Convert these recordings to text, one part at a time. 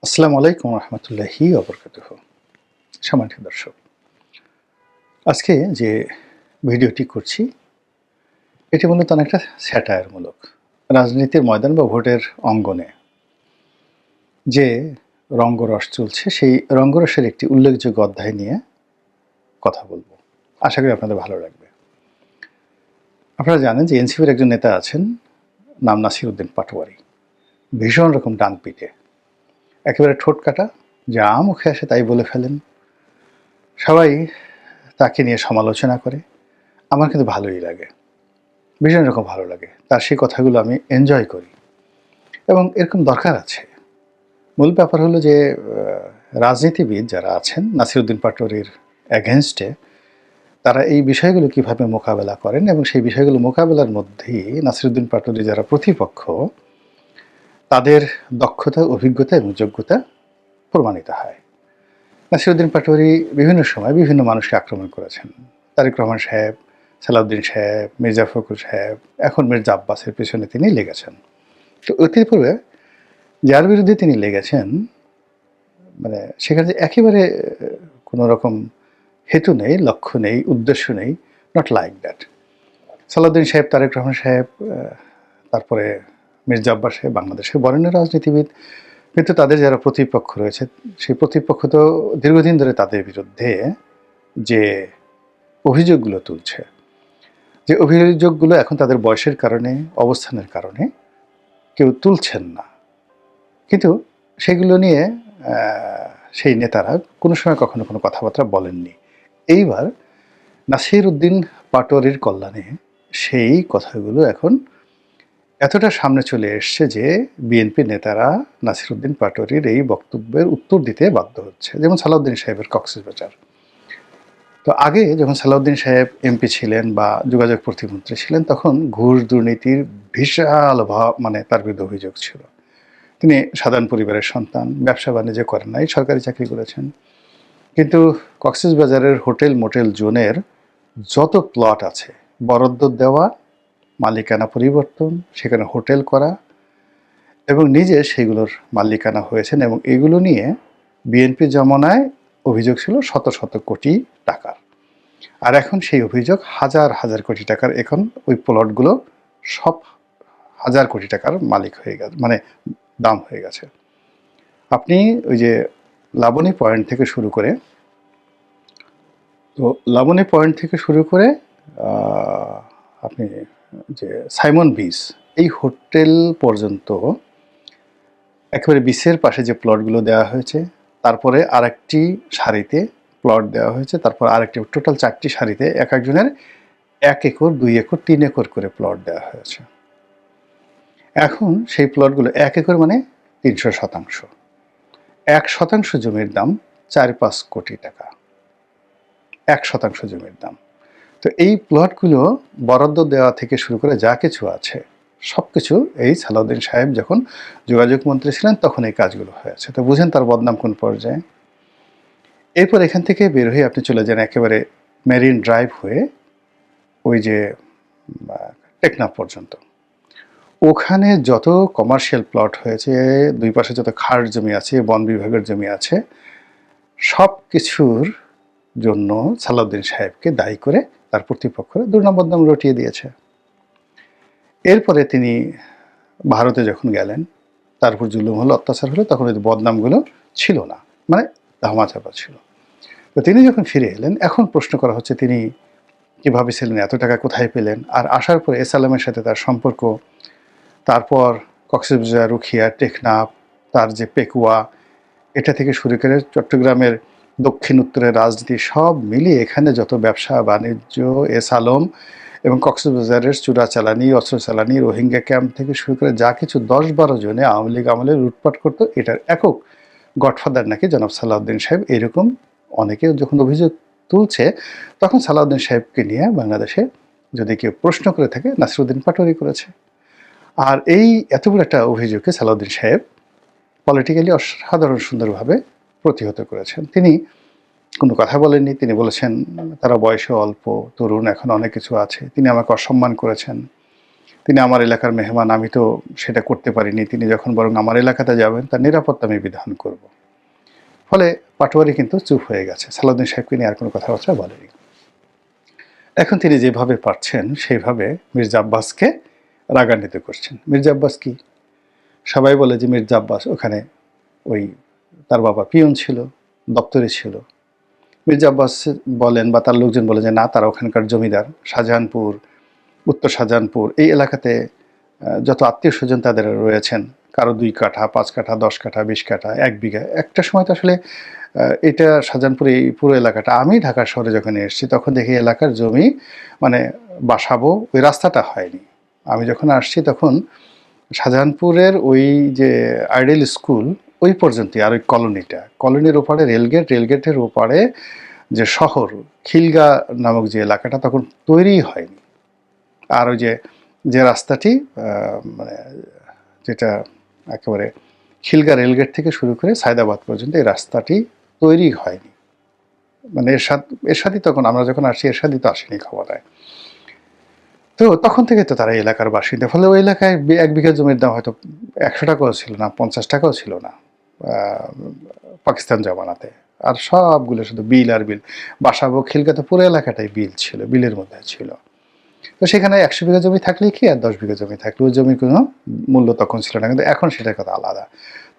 আসসালামু আলাইকুম রহমতুল্লাহি ওবরকাতুহু। সম্মানিত দর্শক, আজকে যে ভিডিওটি করছি এটি মূলত অনেকটা স্যাটায়ারমূলক। রাজনীতির ময়দান বা ভোটের অঙ্গনে যে রঙ্গরস চলছে সেই রঙ্গরসের একটি উল্লেখযোগ্য অধ্যায় নিয়ে কথা বলবো। আশা করি আপনাদের ভালো লাগবে। আপনারা জানেন যে এনসিপির একজন নেতা আছেন, নাম নাসির উদ্দিন পাটোয়ারি। ভীষণ রকম ডানপিটে, একেবারে ঠোঁট কাটা, যা মুখে আসে তাই বলে ফেলেন। সবাই তাকে নিয়ে সমালোচনা করে। আমার কিন্তু ভালোই লাগে, ভীষণ রকম ভালো লাগে। তার সেই কথাগুলো আমি এনজয় করি এবং এরকম দরকার আছে। মূল ব্যাপার হলো যে রাজনীতিবিদ যারা আছেন নাসিরউদ্দিন পাটোয়ারির এগেনস্টে, তারা এই বিষয়গুলো কিভাবে মোকাবেলা করেন এবং সেই বিষয়গুলো মোকাবেলার মধ্যেই নাসিরউদ্দিন পাটোয়ারি যারা প্রতিপক্ষ, তাদের দক্ষতা, অভিজ্ঞতা এবং যোগ্যতা প্রমাণিত হয়। নাসিরউদ্দিন পাটোয়ারি বিভিন্ন সময় বিভিন্ন মানুষকে আক্রমণ করেছেন। তারেক রহমান সাহেব, সালাউদ্দিন সাহেব, মির্জা ফখরুল সাহেব, এখন মির্জা আব্বাসের পেছনে তিনি লেগেছেন। তো অতি পূর্বে যার বিরুদ্ধে তিনি লেগেছেন, মানে সেখানে একেবারে কোনো রকম হেতু নেই, লক্ষ্য নেই, উদ্দেশ্য নেই, নট লাইক দ্যাট। সালাউদ্দিন সাহেব, তারেক রহমান সাহেব, তারপরে মির্জা আব্বাস সাহেব বাংলাদেশের বরেণ্য রাজনীতিবিদ, কিন্তু তাদের যারা প্রতিপক্ষ রয়েছে, সেই প্রতিপক্ষ তো দীর্ঘদিন ধরে তাদের বিরুদ্ধে যে অভিযোগগুলো তুলছে, যে অভিযোগগুলো এখন তাদের বয়সের কারণে, অবস্থানের কারণে কেউ তুলছেন না, কিন্তু সেগুলো নিয়ে সেই নেতারা কোনো সময় কখনো কোনো কথাবার্তা বলেননি। এইবার নাসির উদ্দিন পাটোয়ারির কল্যাণে সেই কথাগুলো এখন এতটা সামনে চলে এসছে যে বিএনপি নেতারা নাসির উদ্দিন পাটোয়ারির এই বক্তব্যের উত্তর দিতে বাধ্য হচ্ছে। যেমন সালাউদ্দিন সাহেবের কক্সবাজার। তো আগে যখন সালাউদ্দিন সাহেব এমপি ছিলেন বা যোগাযোগ প্রতিমন্ত্রী ছিলেন, তখন ঘুষ দুর্নীতির বিশাল মানে তার বিরুদ্ধে অভিযোগ ছিল। তিনি সাধারণ পরিবারের সন্তান, ব্যবসা বাণিজ্য করেন নাই, সরকারি চাকরি করেছেন। কিন্তু কক্সবাজারের হোটেল মোটেল জোনের যত প্লট আছে, বরাদ্দ দেওয়া, মালিকানা পরিবর্তন, সেখানে হোটেল করা এবং নিজে সেগুলোর মালিকানা হয়েছেন, এবং এগুলো নিয়ে বিএনপি জমানায় অভিযোগ ছিল শত শত কোটি টাকার। আর এখন সেই অভিযোগ হাজার হাজার কোটি টাকার। এখন ওই প্লটগুলো সব হাজার কোটি টাকার মালিক হয়ে গেছে, মানে দাম হয়ে গেছে। আপনি ওই যে লাবণী পয়েন্ট থেকে শুরু করে, তো লাবণী পয়েন্ট থেকে শুরু করে আপনি যে সাইমন বিচ, এই হোটেল পর্যন্ত একেবারে বিচের পাশে যে প্লটগুলো দেওয়া হয়েছে, তারপরে আরেকটি সারিতে প্লট দেওয়া হয়েছে, তারপর আরেকটি, টোটাল 4টি সারিতে এক একজনের 1 একর, 2 একর, 3 একর করে প্লট দেওয়া হয়েছে। এখন সেই প্লটগুলো 1 একর মানে 300%। 1% জমির দাম 4-5 কোটি টাকা। 1% জমির দাম। তো এই প্লটগুলো বরাদ্দ দেওয়া থেকে শুরু করে যা কিছু আছে সব কিছু এই সালাউদ্দিন সাহেব যখন যোগাযোগ মন্ত্রী ছিলেন তখন এই কাজগুলো হয়েছে। তো বুঝেন তার বদনাম কোন পর্যায়ে। এরপর এখান থেকে বের হয়ে আপনি চলে যান একেবারে মেরিন ড্রাইভ হয়ে ওই যে টেকনাফ পর্যন্ত। ওখানে যত কমার্শিয়াল প্লট হয়েছে, দুই পাশে যত খাস জমি আছে, বন বিভাগের জমি আছে, সব কিছুর জন্য সালাউদ্দিন সাহেবকে দায়ী করে তার প্রতিপক্ষরা দুর্নাম বদনাম রটিয়ে দিয়েছে। এরপরে তিনি ভারতে যখন গেলেন, তার উপর জুলুম হলো, অত্যাচার হলো, তখন ওই বদনামগুলো ছিল না, মানে ধামাচাপা ছিল। তো তিনি যখন ফিরে এলেন, এখন প্রশ্ন করা হচ্ছে তিনি কীভাবে ছিলেন, এত টাকা কোথায় পেলেন। আর আসার পরে এসালামের সাথে তার সম্পর্ক, তারপর কক্সবাজার, রুখিয়া, টেকনাফ, তার যে পেকুয়া, এটা থেকে শুরু করে চট্টগ্রামের দক্ষিণ উত্তরের রাজনীতি সব মিলিয়ে এখানে যত ব্যবসা বাণিজ্য, এসালম এবং কক্সবাজারের চোরাচালানি, অস্ত্র চালানি, রোহিঙ্গা ক্যাম্প থেকে শুরু করে যা কিছু 10-12 জনে আওয়ামী লীগ আমলে লুটপাট করতো, এটার একক গডফাদার নাকি জনাব সালাউদ্দিন সাহেব। এরকম অনেকে যখন অভিযোগ তুলছে, তখন সালাউদ্দিন সাহেবকে নিয়ে বাংলাদেশে যদি কেউ প্রশ্ন করে থাকে, নাসিরউদ্দিন পাটোয়ারি করেছে। আর এই এত বড় একটা অভিযোগকে সালাউদ্দিন সাহেব পলিটিক্যালি অসাধারণ সুন্দরভাবে প্রতিহত করেছেন। তিনি কোনো কথা বলেননি। তিনি বলেছেন তারা বয়সে অল্প, তরুণ, এখন অনেক কিছু আছে। তিনি আমাকে অসম্মান করেছেন, তিনি আমার এলাকার মেহমান, আমি তো সেটা করতে পারিনি, তিনি যখন বরং আমার এলাকাতে যাবেন তার নিরাপত্তা আমি বিধান করব। ফলে পাটোয়ারি কিন্তু চুপ হয়ে গেছে, সালাউদ্দিন সাহেবকে নিয়ে আর কোনো কথাবার্তা বলেনি। এখন তিনি যেভাবে পারছেন সেইভাবে মির্জা আব্বাসকে রাগান্বিত করছেন। মির্জা আব্বাস কি? সবাই বলে যে মির্জা আব্বাস ওখানে ওই তার বাবা পিয়ন ছিল, দপ্তরে ছিল। মির্জা আব্বাস বলেন বা তার লোকজন বলে যে না, তারা ওখানকার জমিদার, শাহজাহানপুর, উত্তর শাহজাহানপুর এই এলাকাতে যত আত্মীয় স্বজন তাদের রয়েছেন, কারো 2 কাঠা, 5 কাঠা, 10 কাঠা, 20 কাঠা, 1 বিঘা। একটা সময় তো আসলে এটা শাহজাহানপুর এই পুরো এলাকাটা, আমি ঢাকা শহরে যখন এসেছি তখন দেখি এলাকার জমি মানে বাসাবো ওই রাস্তাটা হয়নি। আমি যখন আসছি তখন শাহজাহানপুরের ওই যে আইডিয়াল স্কুল ওই পর্যন্তই, আর ওই কলোনির ওপারে রেলগেটের ওপারে যে শহর খিলগা নামক যে এলাকাটা তখন তৈরিই হয়নি। আর ওই যে রাস্তাটি মানে যেটা একেবারে খিলগা রেলগেট থেকে শুরু করে সায়দাবাদ পর্যন্ত এই রাস্তাটি তৈরি হয়নি। মানে এরশাদই তখন, আমরা যখন আসছি এরশাদই তো আসেনি ক্ষমতায়। তো তখন থেকে তো তারা এলাকার বাসিন্দা। ফলে ওই এলাকায় 1 বিঘা জমির দাম হয়তো 100 টাকাও ছিল না, 50 টাকাও ছিল না পাকিস্তান জমানাতে। আর সবগুলো শুধু বিল আর বিল। বাসাবো খিলগাতে পুরো এলাকাটাই বিল ছিল, বিলের মধ্যে ছিল। তো সেখানে 100 বিঘা জমি থাকলেই কি আর 10 বিঘা জমি থাকলে ওই জমির কোনো মূল্য তখন ছিল না, কিন্তু এখন সেটার কথা আলাদা।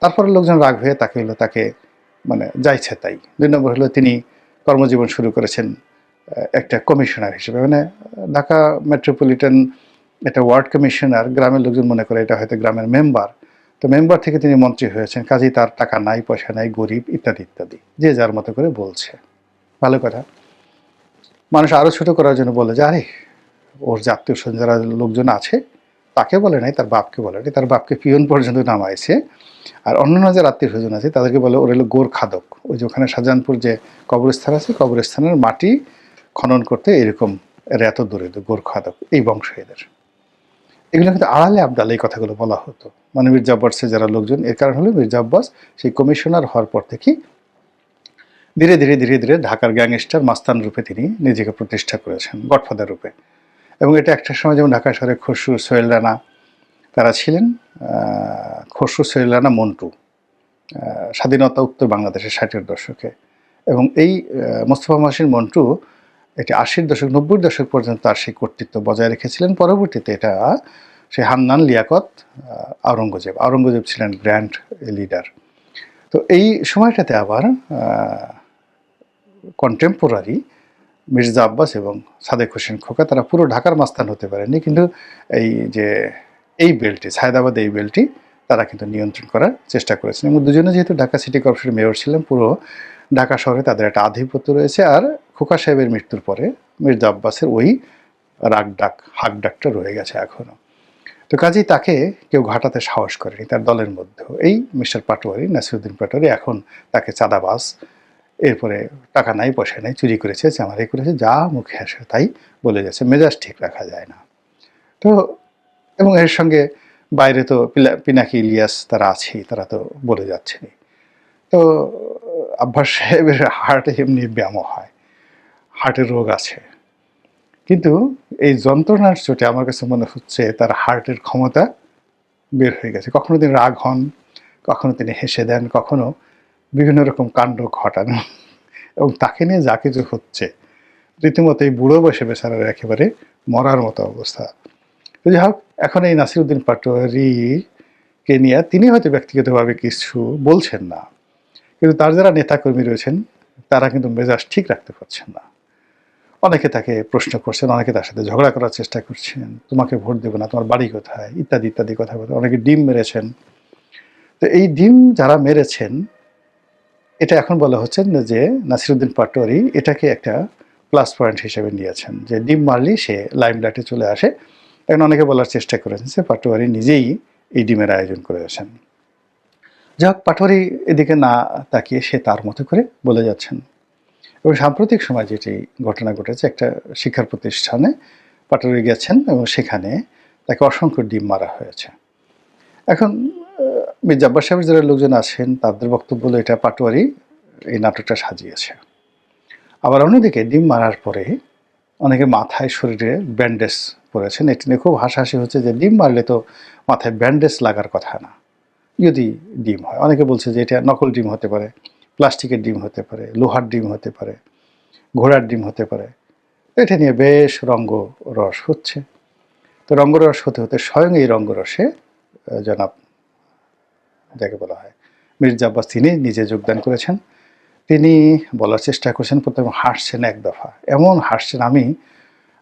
তারপরে লোকজন রাগ হয়ে তাকে মানে যাইছে তাই। 2 নম্বর হলো তিনি কর্মজীবন শুরু করেছেন একটা কমিশনার হিসেবে, মানে ঢাকা মেট্রোপলিটন একটা ওয়ার্ড কমিশনার। গ্রামের লোকজন মনে করে এটা হয়তো গ্রামের মেম্বার। তো মেম্বার থেকে তিনি মন্ত্রী হয়েছেন, কাজেই তার টাকা নাই, পয়সা নাই, গরিব ইত্যাদি ইত্যাদি, যে যার মতো করে বলছে। ভালো কথা। মানুষ আরও ছোট করার জন্য বলে যে আরে ওর যে আত্মীয় স্বজন যারা লোকজন আছে তাকে বলে নাই, তার বাপকে বলে নাই, তার বাপকে পিয়ন পর্যন্ত নামাইছে। আর অন্যান্য যারা আত্মীয় স্বজন আছে তাদেরকে বলে ওর হলো গোরখাদক। ওই যে ওখানে শাহজাহানপুর যে কবরস্থান আছে, কবরস্থানের মাটি খনন করতে এরকম এর এত দূরে গোরখাদক, এই বংশ এদের। এগুলো কিন্তু আড়ালে আবডালে এই কথাগুলো বলা হতো, মানে মির্জা আব্বাসের যারা লোকজন। এর কারণ হলো মির্জা আব্বাস সেই কমিশনার হওয়ার পর থেকেই ধীরে ধীরে ঢাকার গ্যাংস্টার মাস্তান রূপে তিনি নিজেকে প্রতিষ্ঠা করেছেন, গডফাদার রূপে। এবং এটা একটা সময় যেমন ঢাকা শহরে খসরু, সোহেল রানা তারা ছিলেন। খসরু, সোহেল রানা, মন্টু স্বাধীনতা উত্তর বাংলাদেশের 60-এর দশকে। এবং এই মোস্তফা মহসিন মন্টু এটি 80-র দশক 90-র দশক পর্যন্ত তার সেই কর্তৃত্ব বজায় রেখেছিলেন। পরবর্তীতে এটা সেই হান্নান, লিয়াকত, আওরঙ্গজেব ছিলেন গ্র্যান্ড লিডার। তো এই সময়টাতে আবার কন্টেম্পোরারি মির্জা আব্বাস এবং সাদেক হোসেন খোকা তারা পুরো ঢাকার মাস্তান হতে পারেনি, কিন্তু এই বেল্টটি, সায়দাবাদ এই বেল্টটি তারা কিন্তু নিয়ন্ত্রণ করার চেষ্টা করেছেন। এবং দুজনে যেহেতু ঢাকা সিটি কর্পোরেশনের মেয়র ছিলেন, পুরো ঢাকা শহরে তাদের একটা আধিপত্য রয়েছে। আর খোকা সাহেবের মৃত্যুর পরে মির্জা আব্বাসের ওই হাক ডাকটা রয়ে গেছে এখনও। তো কাজেই তাকে কেউ ঘাটাতে সাহস করেনি তার দলের মধ্যেও। এই মিস্টার পাটোয়ারি, নাসিরুদ্দিন পাটোয়ারি, এখন তাকে চাঁদাবাজ, এরপরে টাকা নাই, পয়সা নাই, চুরি করেছে, চামারি করেছে, যা মুখে আসে তাই বলে যাচ্ছে, মেজাজ ঠিক রাখা যায় না। তো এবং এর সঙ্গে বাইরে তো পিনাকি ইলিয়াস তারা আছেই, তারা তো বলে যাচ্ছেনই। তো আব্বাস সাহেবের হার্টে এমনি ব্যায়ামও হয়, হার্টের রোগ আছে, কিন্তু এই যন্ত্রণার চোটে আমার কাছে মনে হচ্ছে তার হার্টের ক্ষমতা বের হয়ে গেছে। কখনো তিনি রাগ হন, কখনো তিনি হেসে দেন, কখনো বিভিন্ন রকম কাণ্ড ঘটান। এবং তাকে নিয়ে যা কিছু হচ্ছে রীতিমতো এই বুড়ো বয়সে বেচারার একেবারে মরার মতো অবস্থা। তো যাই হোক, এখন এই নাসিরুদ্দিন পাটোয়ারিকে নিয়ে তিনি হয়তো ব্যক্তিগতভাবে কিছু বলছেন না, কিন্তু তার যারা নেতাকর্মী রয়েছেন তারা কিন্তু মেজাজ ঠিক রাখতে পারছেন না। অনেকে তাকে প্রশ্ন করছেন, অনেকে তার সাথে ঝগড়া করার চেষ্টা করছেন, তোমাকে ভোট দেবো না, তোমার বাড়ি কোথায়, ইত্যাদি ইত্যাদি কথা বলে। অনেকে ডিম মেরেছেন। তো এই ডিম যারা মেরেছেন, এটা এখন বলা হচ্ছে যে নাসিরুদ্দিন পাটোয়ারি এটাকে একটা প্লাস পয়েন্ট হিসেবে নিয়েছেন, যে ডিম মারলেই সে লাইমলাইটে চলে আসে। এখন অনেকে বলার চেষ্টা করেছেন যে পাটোয়ারি নিজেই এই ডিমের আয়োজন করেছেন। যাক, পাটোয়ারি এদিকে না তাকিয়ে সে তার মতো করে বলে যাচ্ছেন। এবং সাম্প্রতিক সময় যেটি ঘটনা ঘটেছে, একটা শিক্ষার প্রতিষ্ঠানে পাটোয়ারি গেছেন এবং সেখানে তাকে অসংখ্য ডিম মারা হয়েছে। এখন মির্জা আব্বাস সাহেবের যারা লোকজন আছেন তাদের বক্তব্য হলো এটা পাটোয়ারি এই নাটকটা সাজিয়েছে। আবার অন্যদিকে ডিম মারার পরে অনেকে মাথায়, শরীরে ব্যান্ডেজ করেছেন, এটি নিয়ে খুব হাসাহাসি হচ্ছে যে ডিম মারলে তো মাথায় ব্যান্ডেজ লাগার কথা না, যদি ডিম হয়। অনেকে বলছে যে এটা নকল ডিম হতে পারে, প্লাস্টিকের ডিম হতে পারে, লোহার ডিম হতে পারে, ঘোড়ার ডিম হতে পারে। এটা নিয়ে বেশ রঙ্গরস হচ্ছে। তো রঙ্গরস হতে হতে স্বয়ং এই রঙ্গরসে জনাব, যাকে বলা হয় মির্জা আব্বাস, তিনি নিজে যোগদান করেছেন। তিনি বলার চেষ্টা করছেন, প্রথমে হাসছেন এক দফা, এমন হাসছেন, আমি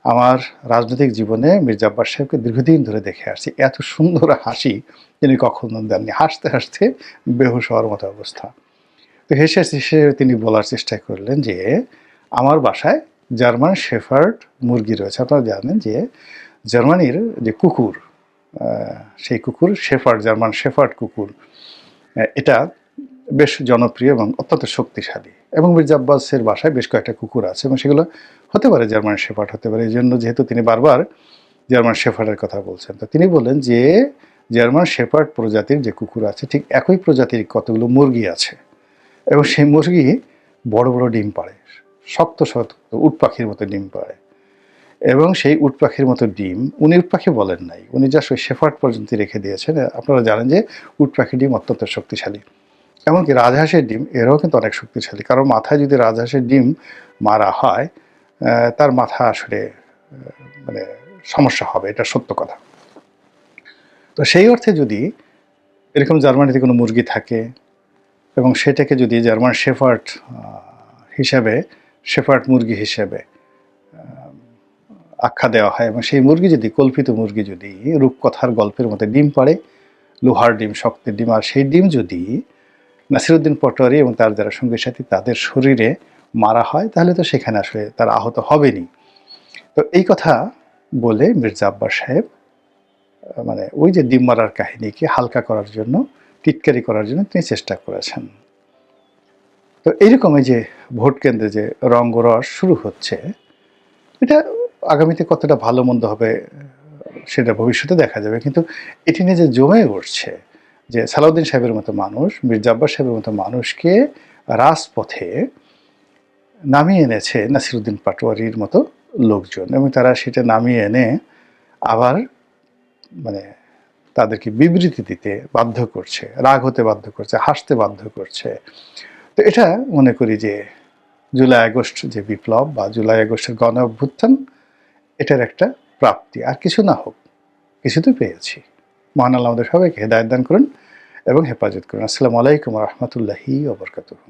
আমার রাজনৈতিক জীবনে মির্জা আব্বাস সাহেবকে দীর্ঘদিন ধরে দেখে আসছি, এত সুন্দর হাসি তিনি কখনো দেননি। হাসতে হাসতে বেহুশ হওয়ার মতো অবস্থা। তো হেসে হেসে তিনি বলার চেষ্টা করলেন যে আমার বাসায় জার্মান শেফার্ড মুরগি রয়েছে। আপনারা জানেন যে জার্মানির যে কুকুর, সেই কুকুর শেফার্ড, জার্মান শেফার্ড কুকুর, এটা বেশ জনপ্রিয় এবং অত্যন্ত শক্তিশালী। এবং মির্জা আব্বাসের বাসায় বেশ কয়েকটা কুকুর আছে এবং সেগুলো হতে পারে জার্মান শেফার্ড হতে পারে। এই জন্য যেহেতু তিনি বারবার জার্মান শেফার্ডের কথা বলছেন, তো তিনি বললেন যে জার্মান শেফার্ড প্রজাতির যে কুকুর আছে, ঠিক একই প্রজাতির কতগুলো মুরগি আছে এবং সেই মুরগি বড় বড় ডিম পাড়ে, শক্ত শক্ত উট পাখির মতো ডিম পাড়ে। এবং সেই উট পাখির মতো ডিম, উনি উট পাখি বলেন নাই, উনি জাস্ট ওই শেফার্ড পর্যন্ত রেখে দিয়েছেন। আপনারা জানেন যে উট পাখির ডিম অত্যন্ত শক্তিশালী। এমনকি রাজহাঁসের ডিম এরাও কিন্তু অনেক শক্তিশালী। কারণ মাথায় যদি রাজহাঁসের ডিম মারা হয়, তার মাথা আসলে মানে সমস্যা হবে, এটা সত্য কথা। তো সেই অর্থে যদি এরকম জার্মানিতে কোনো মুরগি থাকে এবং সেটাকে যদি জার্মান শেফার্ড হিসাবে, শেফার্ড মুরগি হিসেবে আখ্যা দেওয়া হয় এবং সেই মুরগি যদি, কল্পিত মুরগি যদি রূপকথার গল্পের মধ্যে ডিম পাড়ে, লোহার ডিম, শক্তের ডিম, আর সেই ডিম যদি নাসিরউদ্দিন পাটোয়ারি এবং তার যারা সঙ্গী সাথী তাদের শরীরে মারা হয়, তাহলে তো সেখানে আসলে তার আহত হবেনি। তো এই কথা বলে মির্জা আব্বাস সাহেব মানে ওই যে ডিম মারার কাহিনীকে হালকা করার জন্য, টিটকারি করার জন্য তিনি চেষ্টা করেছেন। তো এইরকম এই যে ভোট কেন্দ্রে যে রঙ্গরস শুরু হচ্ছে, এটা আগামীতে কতটা ভালো মন্দ হবে সেটা ভবিষ্যতে দেখা যাবে। কিন্তু এটি নিয়ে যে জমে উঠছে, যে সালাউদ্দিন সাহেবের মতো মানুষ, মির্জা আব্বাস সাহেবের মতো মানুষকে রাজপথে নামিয়ে এনেছে নাসিরউদ্দিন পাটোয়ারির মতো লোকজন, এবং তারা সেটা নামিয়ে এনে আবার মানে তাদেরকে বিবৃতি দিতে বাধ্য করছে, রাগ হতে বাধ্য করছে, হাসতে বাধ্য করছে। তো এটা মনে করি যে জুলাই আগস্ট যে বিপ্লব বা জুলাই আগস্টের গণ অভ্যুত্থান, এটার একটা প্রাপ্তি। আর কিছু না হোক, কিছু তো পেয়েছি। মহান আল্লাহ আমাদের সবাইকে হেদায়েত দান করুন এবং হেফাজত করুন। আসসালামু আলাইকুম ওয়া রাহমাতুল্লাহি ওয়া বারাকাতুহু।